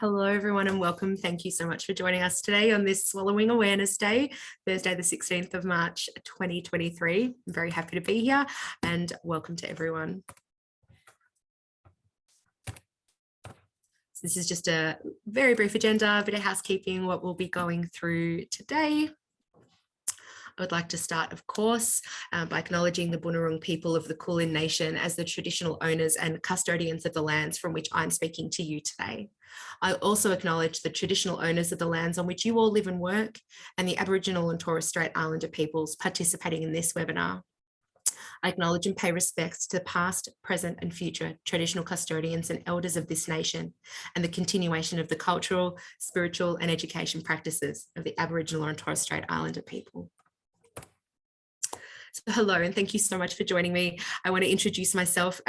Hello, everyone, and welcome. Thank you so much for joining us today on this Swallowing Awareness Day, Thursday, the 16th of March, 2023. I'm very happy to be here and welcome to everyone. So this is just a very brief agenda, a bit of housekeeping, what we'll be going through today. I would like to start, of course, by acknowledging the Bunurong people of the Kulin Nation as the traditional owners and custodians of the lands from which I'm speaking to you today. I also acknowledge the traditional owners of the lands on which you all live and work, and the Aboriginal and Torres Strait Islander peoples participating in this webinar. I acknowledge and pay respects to the past, present and future traditional custodians and elders of this nation, and the continuation of the cultural, spiritual and education practices of the Aboriginal and Torres Strait Islander people. So hello, and thank you so much for joining me. I want to introduce myself.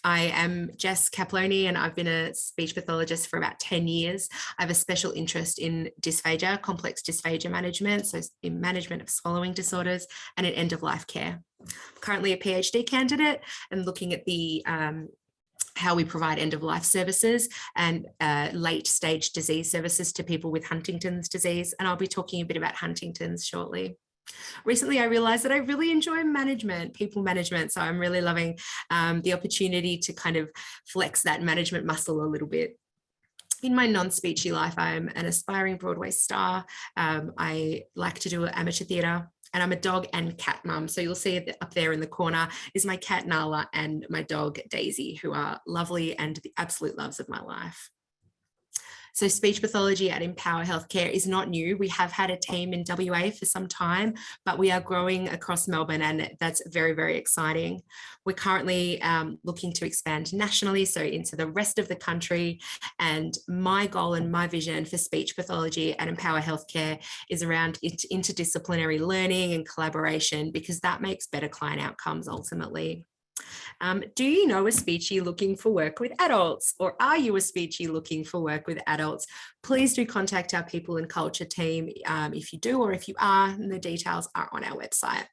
I am Jess Caploni, and I've been a speech pathologist for about 10 years. I have a special interest in dysphagia, complex dysphagia management, so in management of swallowing disorders and in end-of-life care. I'm currently a PhD candidate and looking at the how we provide end-of-life services and late-stage disease services to people with Huntington's disease, and I'll be talking a bit about Huntington's shortly. Recently, I realized that I really enjoy management, people management. So I'm really loving the opportunity to kind of flex that management muscle a little bit. In my non-speechy life, I'm an aspiring Broadway star. I like to do amateur theatre, and I'm a dog and cat mum. So you'll see up there in the corner is my cat Nala and my dog Daisy, who are lovely and the absolute loves of my life. So speech pathology at Empower Healthcare is not new. We have had a team in WA for some time, but we are growing across Melbourne, and that's very, very exciting. We're currently looking to expand nationally, so into the rest of the country. And my goal and my vision for speech pathology at Empower Healthcare is around interdisciplinary learning and collaboration, because that makes better client outcomes ultimately. Do you know a speechie looking for work with adults, or are you a speechie looking for work with adults? Please do contact our people and culture team if you do, or if you are, and the details are on our website.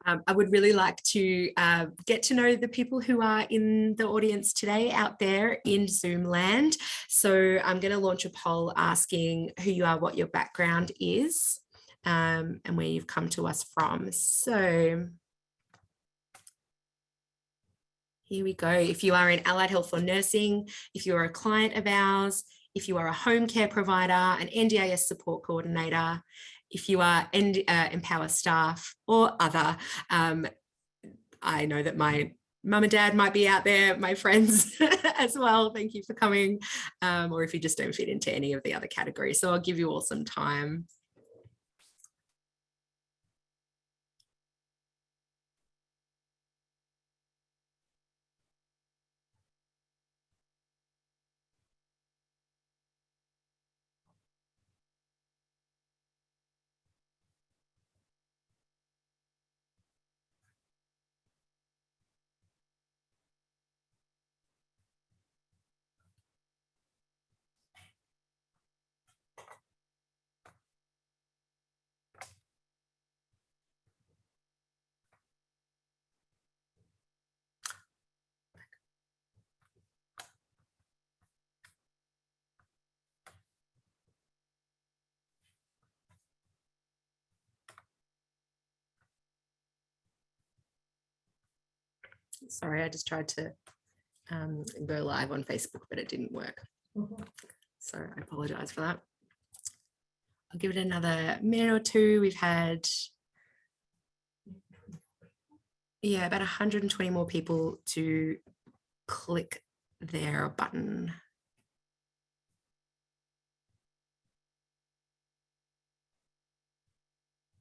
I would really like to get to know the people who are in the audience today out there in Zoom land. So I'm going to launch a poll asking who you are, what your background is, and where you've come to us from. So here we go. If you are in allied health or nursing, if you're a client of ours, if you are a home care provider, an NDIS support coordinator, if you are Empower staff or other, I know that my mum and dad might be out there, my friends as well. Thank you for coming. Or if you just don't fit into any of the other categories. So I'll give you all some time. Sorry, I just tried to go live on Facebook, but it didn't work. So I apologize for that. I'll give it another minute or two. We've had, yeah, about 120 more people to click their button.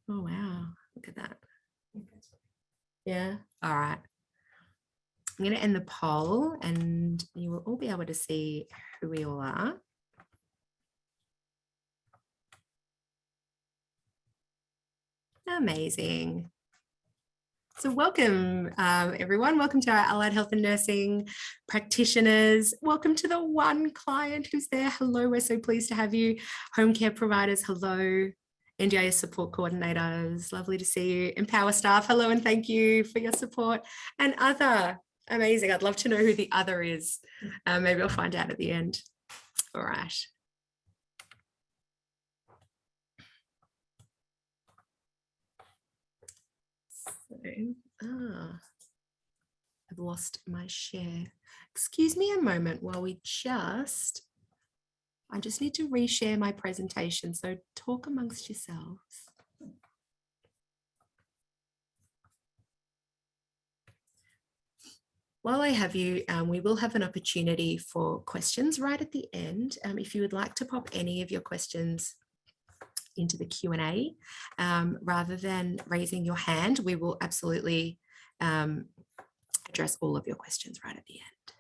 Oh, wow. Look at that. Yeah. All right. I'm going to end the poll and you will all be able to see who we all are. Amazing. So welcome, everyone. Welcome to our allied health and nursing practitioners. Welcome to the one client who's there. Hello, we're so pleased to have you. Home care providers, hello. NDIS support coordinators, lovely to see you. Empower staff, hello and thank you for your support. And other Amazing. I'd love to know who the other is. Maybe I'll find out at the end. All right. So, I've lost my share. Excuse me a moment while I just need to reshare my presentation. So talk amongst yourselves. While I have you, we will have an opportunity for questions right at the end. If you would like to pop any of your questions into the Q&A, rather than raising your hand, we will absolutely address all of your questions right at the end.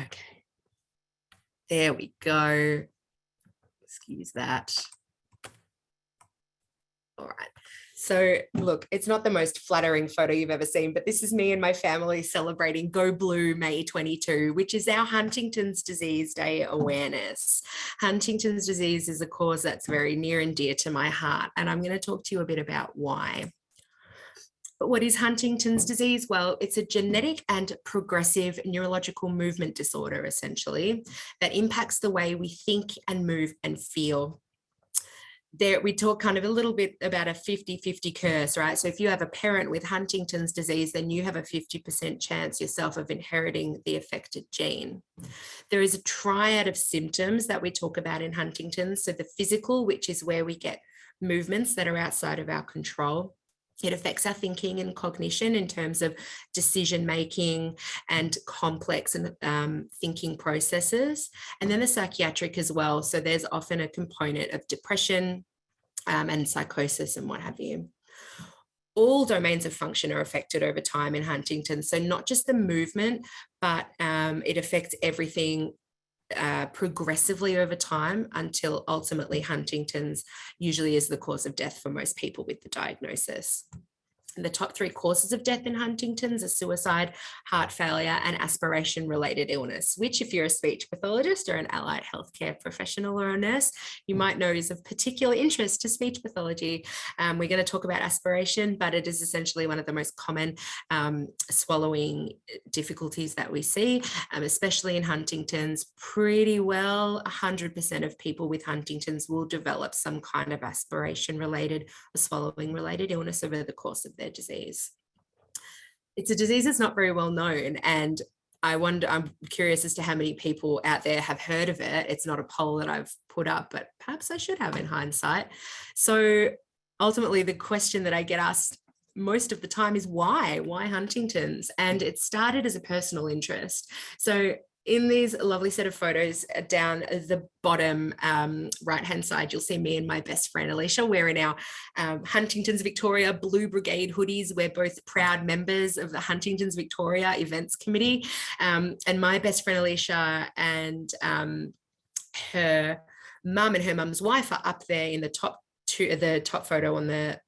Okay, there we go. Excuse that. All right. So look, it's not the most flattering photo you've ever seen, but this is me and my family celebrating Go Blue May 22, which is our Huntington's Disease Day awareness. Huntington's disease is a cause that's very near and dear to my heart, and I'm going to talk to you a bit about why. But what is Huntington's disease? Well, it's a genetic and progressive neurological movement disorder, essentially, that impacts the way we think and move and feel. There, we talk kind of a little bit about a 50-50 curse, right? So if you have a parent with Huntington's disease, then you have a 50% chance yourself of inheriting the affected gene. There is a triad of symptoms that we talk about in Huntington's. So the physical, which is where we get movements that are outside of our control. It affects our thinking and cognition in terms of decision making and complex and thinking processes. And then the psychiatric as well. So there's often a component of depression and psychosis and what have you. All domains of function are affected over time in Huntington. So not just the movement, but it affects everything progressively over time until ultimately Huntington's usually is the cause of death for most people with the diagnosis. And the top 3 causes of death in Huntington's are suicide, heart failure, and aspiration-related illness, which if you're a speech pathologist or an allied healthcare professional or a nurse, you might know is of particular interest to speech pathology. We're going to talk about aspiration, but it is essentially one of the most common swallowing difficulties that we see, especially in Huntington's. Pretty well 100% of people with Huntington's will develop some kind of aspiration-related or swallowing-related illness over the course of their disease. It's a disease that's not very well known, and I'm curious as to how many people out there have heard of it. It's not a poll that I've put up, but perhaps I should have in hindsight. So ultimately, the question that I get asked most of the time is why Huntington's? And it started as a personal interest. So in these lovely set of photos down the bottom right-hand side, you'll see me and my best friend Alicia wearing our Huntington's Victoria Blue Brigade hoodies. We're both proud members of the Huntington's Victoria Events Committee. And my best friend Alicia and her mum and her mum's wife are up there in the top photo on the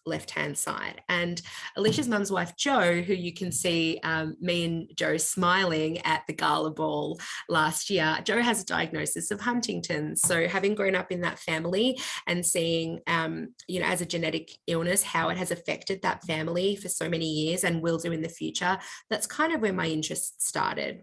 left-hand side. And Alicia's mum's wife, Jo, who you can see me and Jo smiling at the gala ball last year, Jo has a diagnosis of Huntington's. So having grown up in that family and seeing, as a genetic illness, how it has affected that family for so many years and will do in the future, that's kind of where my interest started.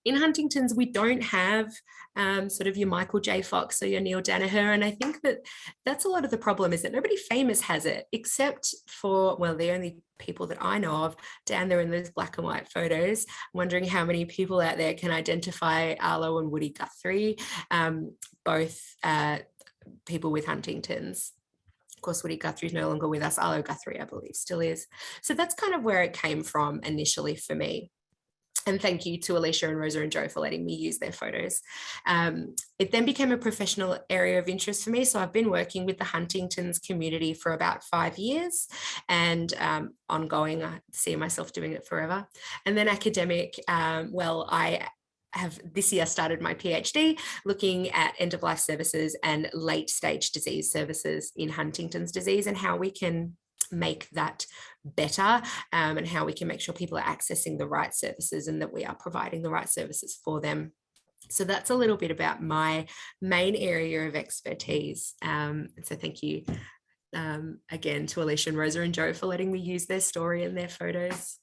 In Huntington's, we don't have sort of your Michael J. Fox or your Neil Danaher. And I think that that's a lot of the problem, is that nobody famous has it, except for, well, the only people that I know of down there in those black and white photos. I'm wondering how many people out there can identify Arlo and Woody Guthrie, both people with Huntington's. Of course, Woody Guthrie is no longer with us. Arlo Guthrie, I believe, still is. So that's kind of where it came from initially for me. And thank you to Alicia and Rosa and Jo for letting me use their photos. It then became a professional area of interest for me. So I've been working with the Huntington's community for about 5 years, and ongoing. I see myself doing it forever. And then academic, I have this year started my PhD looking at end-of-life services and late-stage disease services in Huntington's disease, and how we can make that better, and how we can make sure people are accessing the right services and that we are providing the right services for them. So that's a little bit about my main area of expertise. So thank you, again, to Alicia and Rosa and Joe for letting me use their story and their photos.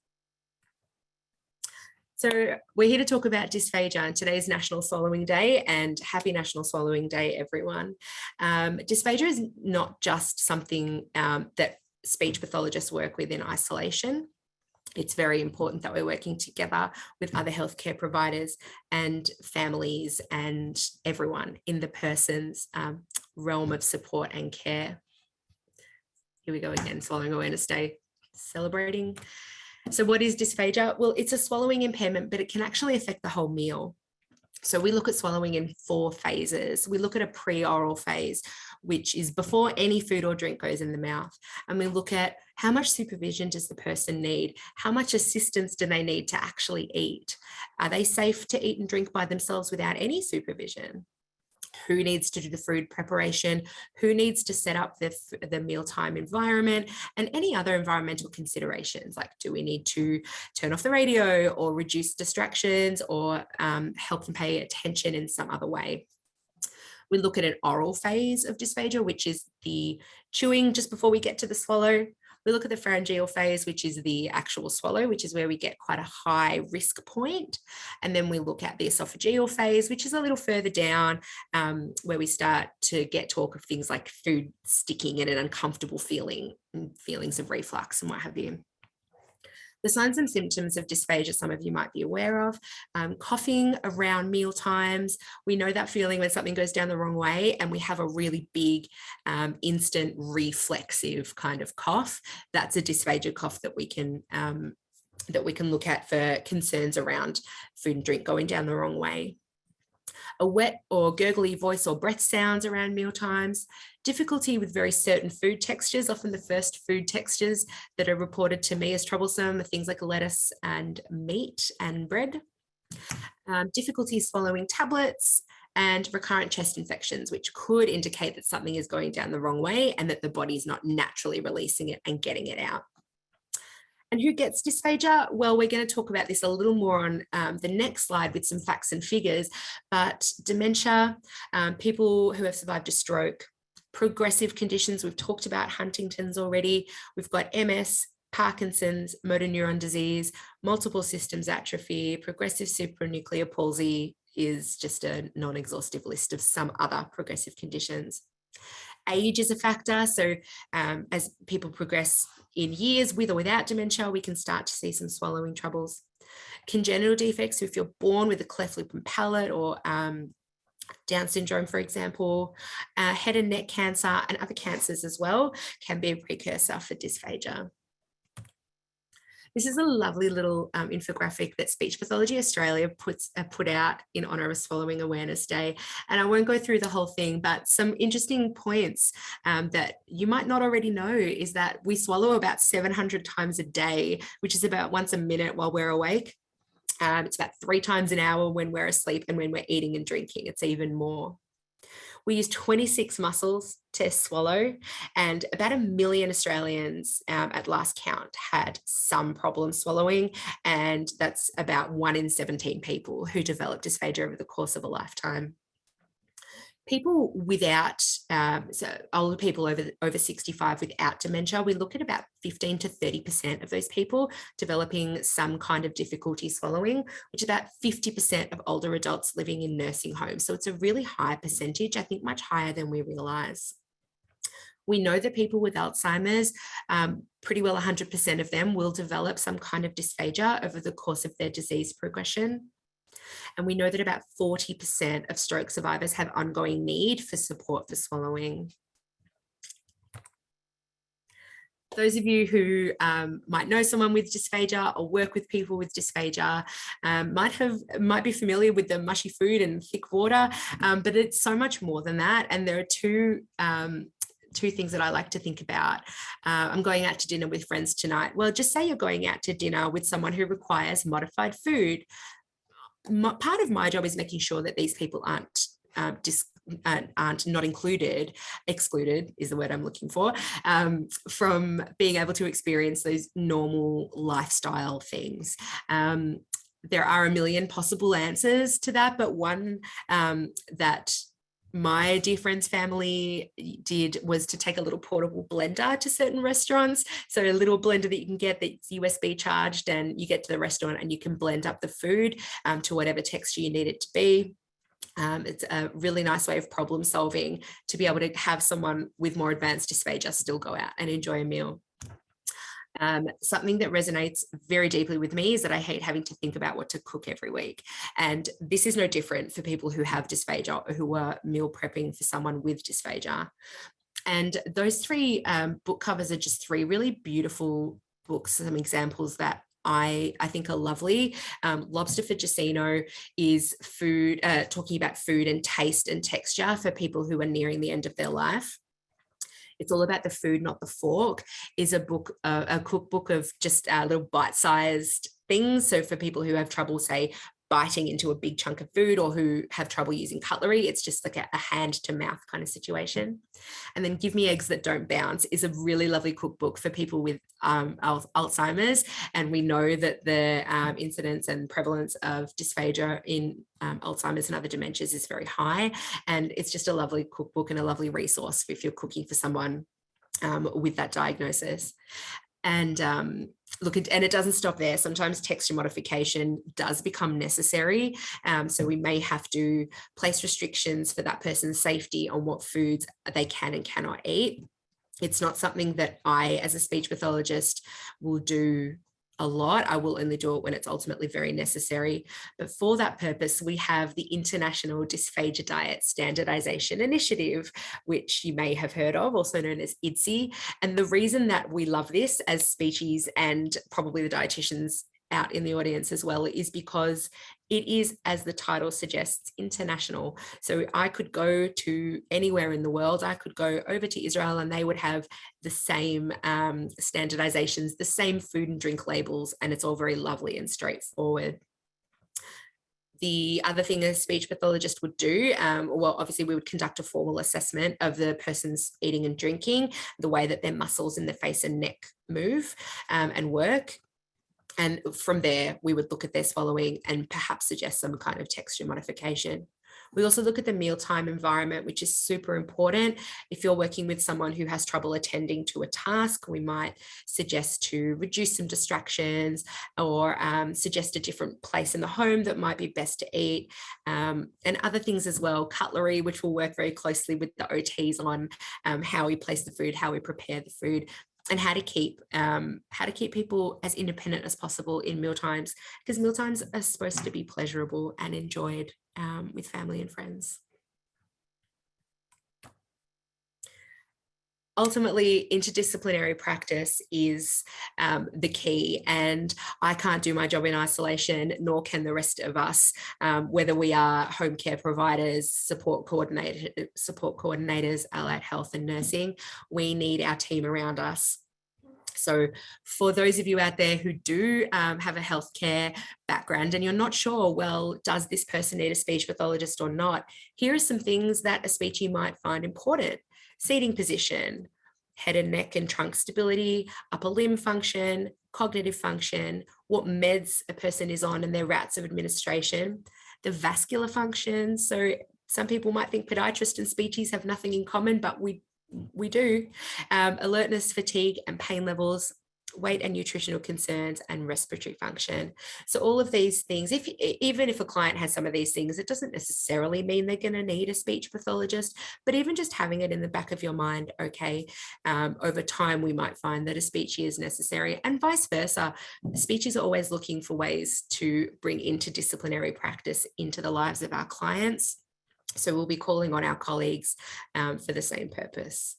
So we're here to talk about dysphagia, and today's National Swallowing Day, and happy National Swallowing Day, everyone. Dysphagia is not just something that speech pathologists work with in isolation. It's very important that we're working together with other healthcare providers and families and everyone in the person's realm of support and care. Here we go again, Swallowing Awareness Day, celebrating. So what is dysphagia? Well, it's a swallowing impairment, but it can actually affect the whole meal. So we look at swallowing in 4 phases. We look at a pre-oral phase, which is before any food or drink goes in the mouth. And we look at how much supervision does the person need? How much assistance do they need to actually eat? Are they safe to eat and drink by themselves without any supervision? Who needs to do the food preparation, who needs to set up the mealtime environment, and any other environmental considerations, like do we need to turn off the radio or reduce distractions or help them pay attention in some other way. We look at an oral phase of dysphagia, which is the chewing just before we get to the swallow. We look at the pharyngeal phase, which is the actual swallow, which is where we get quite a high risk point. And then we look at the esophageal phase, which is a little further down, where we start to get talk of things like food sticking and an uncomfortable feeling, and feelings of reflux and what have you. The signs and symptoms of dysphagia, some of you might be aware of, coughing around meal times. We know that feeling when something goes down the wrong way and we have a really big, instant reflexive kind of cough. That's a dysphagia cough that we can look at for concerns around food and drink going down the wrong way. A wet or gurgly voice or breath sounds around meal times, difficulty with very certain food textures. Often the first food textures that are reported to me as troublesome are things like lettuce and meat and bread. Difficulty swallowing tablets, and recurrent chest infections, which could indicate that something is going down the wrong way and that the body's not naturally releasing it and getting it out. And who gets dysphagia? Well, we're going to talk about this a little more on the next slide with some facts and figures, but dementia, people who have survived a stroke, progressive conditions, we've talked about Huntington's already, we've got MS, Parkinson's, motor neuron disease, multiple systems atrophy, progressive supranuclear palsy is just a non-exhaustive list of some other progressive conditions. Age is a factor, so as people progress in years with or without dementia, we can start to see some swallowing troubles. Congenital defects, so if you're born with a cleft lip and palate or Down syndrome, for example, head and neck cancer and other cancers as well can be a precursor for dysphagia. This is a lovely little infographic that Speech Pathology Australia put out in honour of Swallowing Awareness Day. And I won't go through the whole thing, but some interesting points that you might not already know is that we swallow about 700 times a day, which is about once a minute while we're awake. It's about 3 times an hour when we're asleep, and when we're eating and drinking, it's even more. We use 26 muscles to swallow, and about 1 million Australians at last count had some problem swallowing, and that's about 1 in 17 people who develop dysphagia over the course of a lifetime. People without, so older people over 65 without dementia, we look at about 15 to 30% of those people developing some kind of difficulty swallowing, which is about 50% of older adults living in nursing homes. So it's a really high percentage, I think much higher than we realise. We know that people with Alzheimer's, pretty well 100% of them will develop some kind of dysphagia over the course of their disease progression. And we know that about 40% of stroke survivors have ongoing need for support for swallowing. Those of you who might know someone with dysphagia or work with people with dysphagia might be familiar with the mushy food and thick water, but it's so much more than that. And there are two things that I like to think about. I'm going out to dinner with friends tonight. Well, just say you're going out to dinner with someone who requires modified food. Part of my job is making sure that these people aren't not excluded is the word I'm looking for, from being able to experience those normal lifestyle things. There are a million possible answers to that, but one that my dear friend's family did was to take a little portable blender to certain restaurants. So a little blender that you can get that's USB charged, and you get to the restaurant and you can blend up the food to whatever texture you need it to be. It's a really nice way of problem solving to be able to have someone with more advanced dysphagia still go out and enjoy a meal. Something that resonates very deeply with me is that I hate having to think about what to cook every week. And this is no different for people who have dysphagia or who are meal prepping for someone with dysphagia. And those three book covers are just three really beautiful books, some examples that I think are lovely. Lobster for Jacino is food, talking about food and taste and texture for people who are nearing the end of their life. It's all about the food, not the fork, is a book, a cookbook of just little bite-sized things. So for people who have trouble, say, biting into a big chunk of food or who have trouble using cutlery, it's just like a hand to mouth kind of situation. And then Give Me Eggs That Don't Bounce is a really lovely cookbook for people with Alzheimer's. And we know that the incidence and prevalence of dysphagia in Alzheimer's and other dementias is very high. And it's just a lovely cookbook and a lovely resource if you're cooking for someone with that diagnosis. And look, and it doesn't stop there. Sometimes texture modification does become necessary. So we may have to place restrictions for that person's safety on what foods they can and cannot eat. It's not something that I, as a speech pathologist, will do a lot. I will only do it when it's ultimately very necessary. But for that purpose, we have the International Dysphagia Diet Standardization Initiative, which you may have heard of, also known as IDSI. And the reason that we love this as speechies, and probably the dietitians out in the audience as well, is because it is, as the title suggests, international. So I could go to anywhere in the world. I could go over to Israel and they would have the same standardizations, the same food and drink labels, and it's all very lovely and straightforward. The other thing a speech pathologist would do, well, obviously we would conduct a formal assessment of the person's eating and drinking, the way that their muscles in the face and neck move and work. And from there, we would look at their swallowing and perhaps suggest some kind of texture modification. We also look at the mealtime environment, which is super important. If you're working with someone who has trouble attending to a task, we might suggest to reduce some distractions or suggest a different place in the home that might be best to eat, and other things as well. Cutlery, which will work very closely with the OTs on how we place the food, how we prepare the food, and how to keep people as independent as possible in mealtimes, because mealtimes are supposed to be pleasurable and enjoyed with family and friends. Ultimately, interdisciplinary practice is the key, and I can't do my job in isolation, nor can the rest of us, whether we are home care providers, support coordinators, allied health and nursing. We need our team around us. So for those of you out there who do have a healthcare background and you're not sure, well, does this person need a speech pathologist or not? Here are some things that a speechie might find important. Seating position, head and neck and trunk stability, upper limb function, cognitive function, what meds a person is on and their routes of administration, the vascular function. So some people might think podiatrists and speechies have nothing in common, but we do. Alertness, fatigue and pain levels, weight and nutritional concerns, and respiratory function. So all of these things, even if a client has some of these things, it doesn't necessarily mean they're going to need a speech pathologist, but even just having it in the back of your mind, okay, over time we might find that a speechie is necessary, and vice versa. Speechies are always looking for ways to bring interdisciplinary practice into the lives of our clients. So we'll be calling on our colleagues for the same purpose.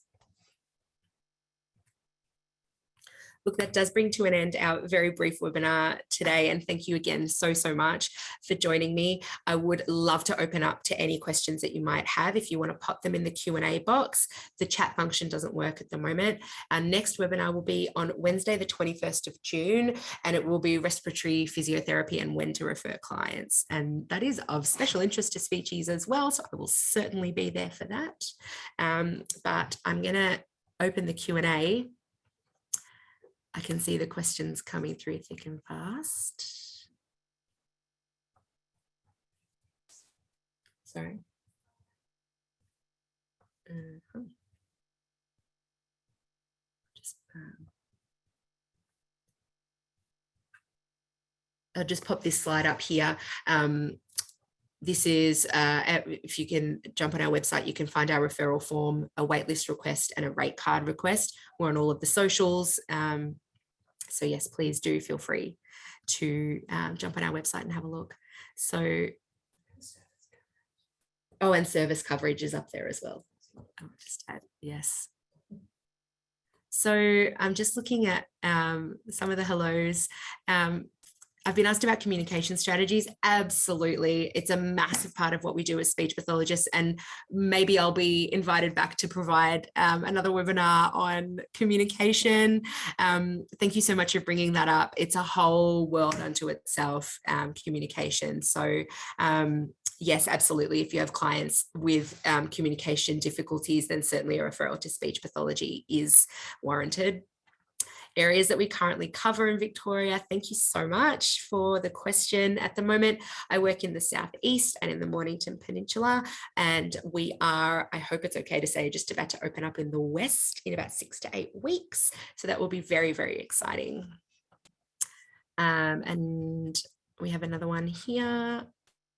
Look, that does bring to an end our very brief webinar today. And thank you again so much for joining me. I would love to open up to any questions that you might have. If you want to pop them in the Q&A box, the chat function doesn't work at the moment. Our next webinar will be on Wednesday, the 21st of June, and it will be respiratory physiotherapy and when to refer clients. And that is of special interest to speechies as well. So I will certainly be there for that. But I'm going to open the Q&A. I can see the questions coming through thick and fast. Sorry. Just, I'll just pop this slide up here. This is, if you can jump on our website, you can find our referral form, a waitlist request and a rate card request. We're on all of the socials. So yes, please do feel free to jump on our website and have a look. So, oh, and service coverage is up there as well. I'll just add, yes. So I'm just looking at some of the hellos. I've been asked about communication strategies. Absolutely. It's a massive part of what we do as speech pathologists, and maybe I'll be invited back to provide another webinar on communication. Thank you so much for bringing that up. It's a whole world unto itself, communication. So yes, absolutely. If you have clients with communication difficulties, then certainly a referral to speech pathology is warranted. Areas that we currently cover in Victoria. Thank you so much for the question. At the moment, I work in the Southeast and in the Mornington Peninsula, and we are, I hope it's okay to say, just about to open up in the West in about 6 to 8 weeks. So that will be very, very exciting. And we have another one here.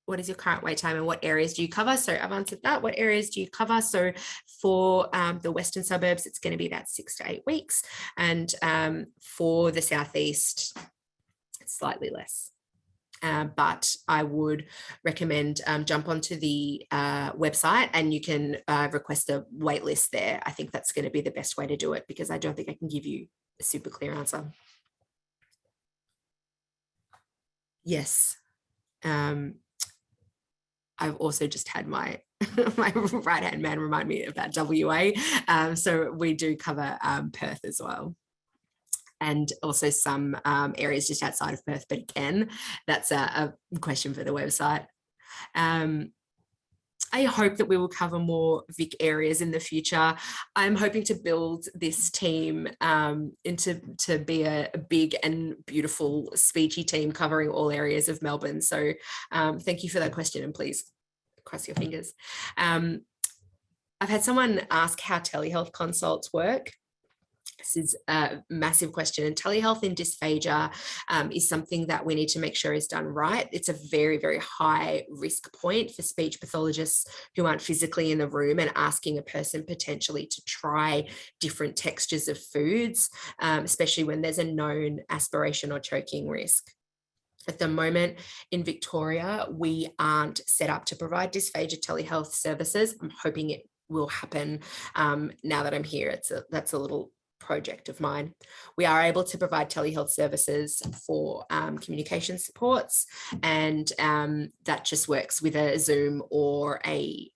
What is your current wait time and what areas do you cover? So I've answered that. What areas do you cover? So for the Western suburbs, it's going to be about 6 to 8 weeks. And for the Southeast, it's slightly less. But I would recommend jump onto the website and you can request a wait list there. I think that's going to be the best way to do it, because I don't think I can give you a super clear answer. Yes. I've also just had my my right-hand man remind me about WA. So we do cover Perth as well. And also some areas just outside of Perth, but again, that's a question for the website. I hope that we will cover more Vic areas in the future. I'm hoping to build this team to be a big and beautiful speechy team covering all areas of Melbourne. So thank you for that question, and please cross your fingers. I've had someone ask how telehealth consults work. This is a massive question, and telehealth in dysphagia is something that we need to make sure is done right. It's a very, very high risk point for speech pathologists who aren't physically in the room and asking a person potentially to try different textures of foods, especially when there's a known aspiration or choking risk. At the moment in Victoria, we aren't set up to provide dysphagia telehealth services. I'm hoping it will happen now that I'm here. That's a little project of mine. We are able to provide telehealth services for communication supports, and that just works with a Zoom or a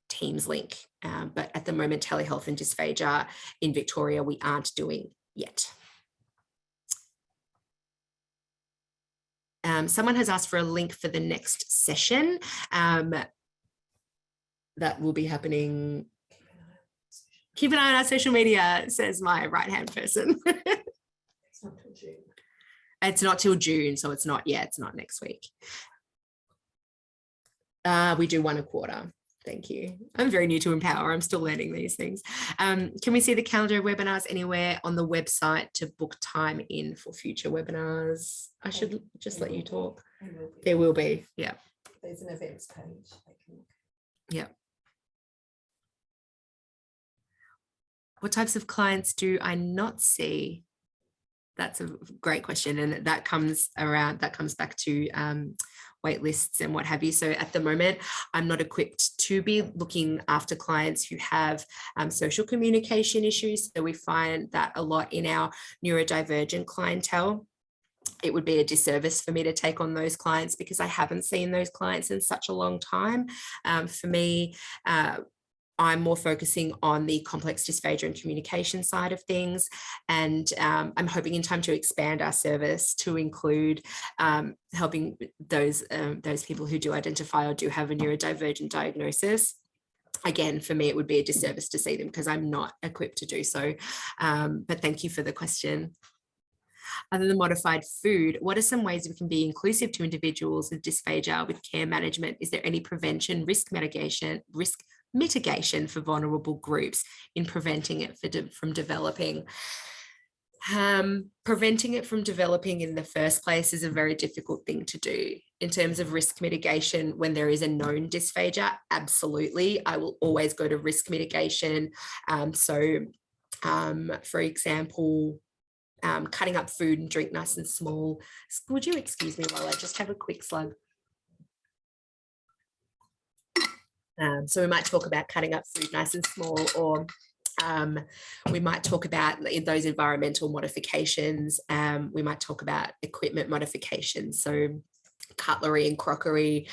Teams link. But at the moment, telehealth and dysphagia in Victoria, we aren't doing yet. Someone has asked for a link for the next session that will be happening. Keep an eye on our social media, says my right-hand person. It's not till June. It's not till June, so it's not yet. It's not next week. We do one a quarter. Thank you. I'm very new to Empower. I'm still learning these things. Can we see the calendar of webinars anywhere on the website to book time in for future webinars? I should just let you talk. There will be. Yeah. There's an events page. Yeah. What types of clients do I not see? That's a great question. And that comes back to wait lists and what have you. So at the moment, I'm not equipped to be looking after clients who have social communication issues. So we find that a lot in our neurodivergent clientele. It would be a disservice for me to take on those clients because I haven't seen those clients in such a long time. For me, I'm more focusing on the complex dysphagia and communication side of things. And I'm hoping in time to expand our service to include helping those people who do identify or do have a neurodivergent diagnosis. Again, for me, it would be a disservice to see them because I'm not equipped to do so. But thank you for the question. Other than modified food, what are some ways we can be inclusive to individuals with dysphagia with care management? Is there any prevention, risk mitigation for vulnerable groups in preventing it from developing. Preventing it from developing in the first place is a very difficult thing to do. In terms of risk mitigation, when there is a known dysphagia, absolutely, I will always go to risk mitigation. For example, cutting up food and drink nice and small. Would you excuse me while I just have a quick slug? So we might talk about cutting up food nice and small, or we might talk about those environmental modifications. We might talk about equipment modifications, so cutlery and crockery,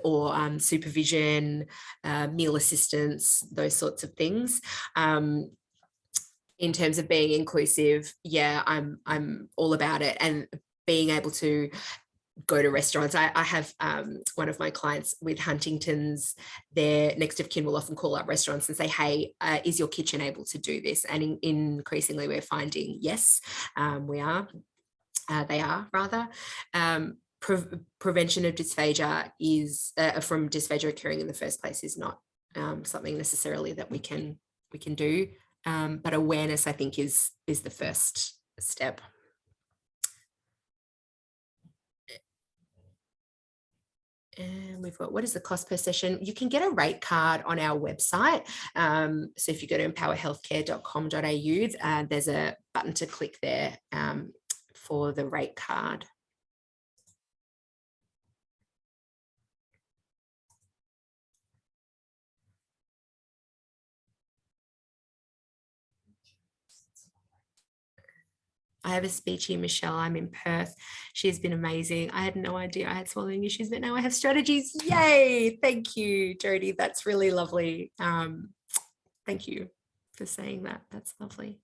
or supervision, meal assistance, those sorts of things. In terms of being inclusive, yeah, I'm all about it, and being able to go to restaurants. I have one of my clients with Huntington's, their next of kin will often call up restaurants and say, hey, is your kitchen able to do this? And increasingly we're finding, yes, they are rather. Prevention of dysphagia is from dysphagia occurring in the first place is not something necessarily that we can do, but awareness, I think, is the first step. And we've got, what is the cost per session? You can get a rate card on our website. So if you go to empowerhealthcare.com.au, there's a button to click there for the rate card. I have a speechie, Michelle. I'm in Perth. She's been amazing. I had no idea I had swallowing issues, but now I have strategies. Yay. Thank you, Jodie. That's really lovely. Thank you for saying that. That's lovely.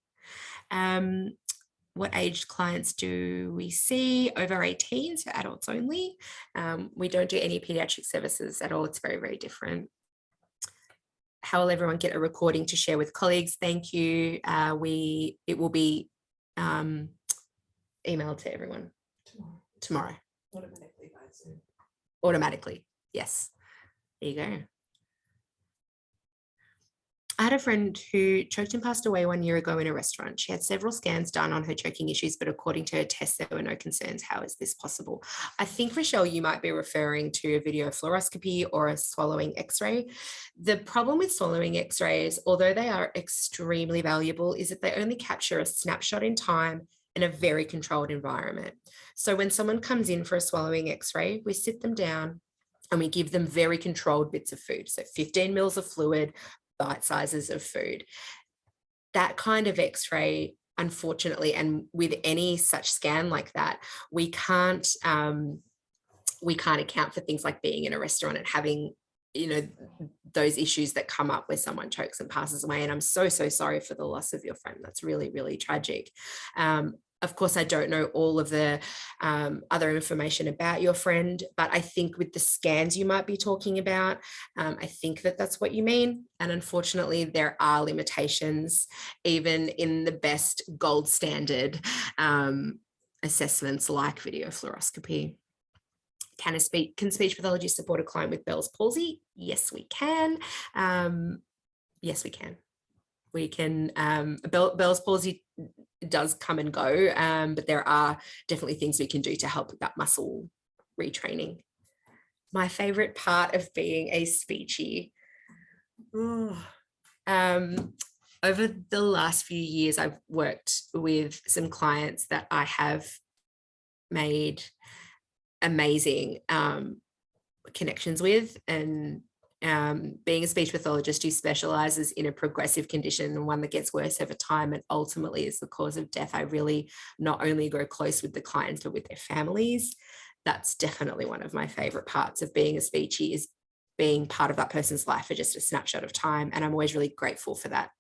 What aged clients do we see? Over 18, so adults only. We don't do any pediatric services at all. It's very, very different. How will everyone get a recording to share with colleagues? Thank you. It will be emailed to everyone tomorrow. Automatically by Zoom. Automatically, yes. There you go. I had a friend who choked and passed away 1 year ago in a restaurant. She had several scans done on her choking issues, but according to her tests, there were no concerns. How is this possible? I think, Rochelle, you might be referring to a video fluoroscopy or a swallowing x-ray. The problem with swallowing x-rays, although they are extremely valuable, is that they only capture a snapshot in time in a very controlled environment. So when someone comes in for a swallowing x-ray, we sit them down and we give them very controlled bits of food. So 15 mils of fluid, bite sizes of food. That kind of x-ray, unfortunately, and with any such scan like that, we can't account for things like being in a restaurant and having, you know, those issues that come up where someone chokes and passes away. And I'm so sorry for the loss of your friend. That's really, really tragic. Of course, I don't know all of the other information about your friend, but I think with the scans you might be talking about, I think that that's what you mean. And unfortunately, there are limitations, even in the best gold standard assessments like video fluoroscopy. Can speech pathology support a client with Bell's palsy? Yes, we can. Yes, we can. We can. Bell's palsy does come and go, but there are definitely things we can do to help with that muscle retraining. My favorite part of being a speechie. Over the last few years, I've worked with some clients that I have made amazing connections with, and being a speech pathologist who specializes in a progressive condition and one that gets worse over time and ultimately is the cause of death, I really not only grow close with the clients but with their families. That's definitely one of my favorite parts of being a speechie, is being part of that person's life for just a snapshot of time, and I'm always really grateful for that.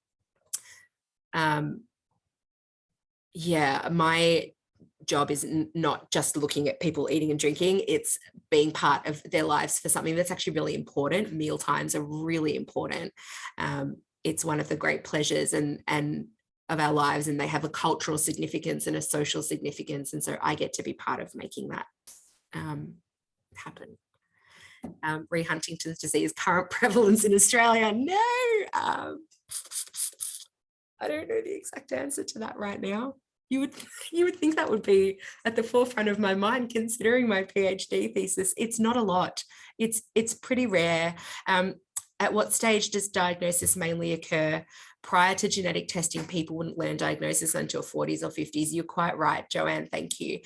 Yeah, my job is not just looking at people eating and drinking, it's being part of their lives for something that's actually really important. Meal times are really important. It's one of the great pleasures and of our lives, and they have a cultural significance and a social significance, and so I get to be part of making that happen. Huntington's disease, current prevalence in Australia. No, I don't know the exact answer to that right now. You would think that would be at the forefront of my mind, considering my PhD thesis. It's not a lot. It's pretty rare. At what stage does diagnosis mainly occur? Prior to genetic testing, people wouldn't learn diagnosis until 40s or 50s. You're quite right, Joanne. Thank you.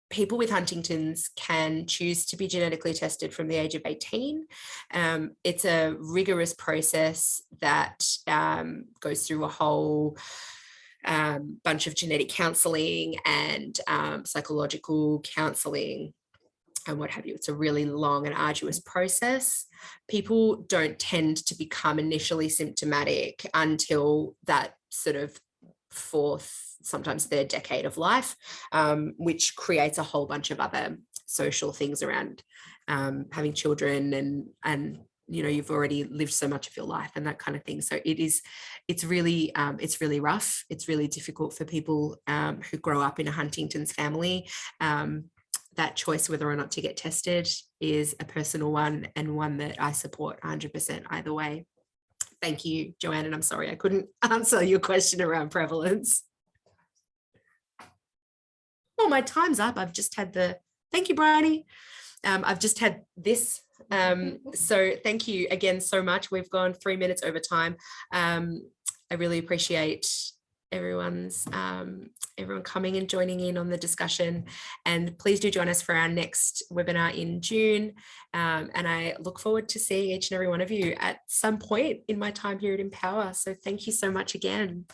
People with Huntington's can choose to be genetically tested from the age of 18. It's a rigorous process that goes through a whole bunch of genetic counselling and psychological counselling and what have you. It's a really long and arduous process. People don't tend to become initially symptomatic until that sort of fourth, sometimes third decade of life, which creates a whole bunch of other social things around having children and you know, you've already lived so much of your life and that kind of thing. So it's really rough. It's really difficult for people who grow up in a Huntington's family. That choice whether or not to get tested is a personal one, and one that I support 100% either way. Thank you, Joanne, and I'm sorry I couldn't answer your question around prevalence. Oh, my time's up. I've just had thank you, Bryony. I've just had this. So thank you again so much. We've gone 3 minutes over time. I really appreciate everyone coming and joining in on the discussion, and please do join us for our next webinar in June, and I look forward to seeing each and every one of you at some point in my time here at Empower. So thank you so much again.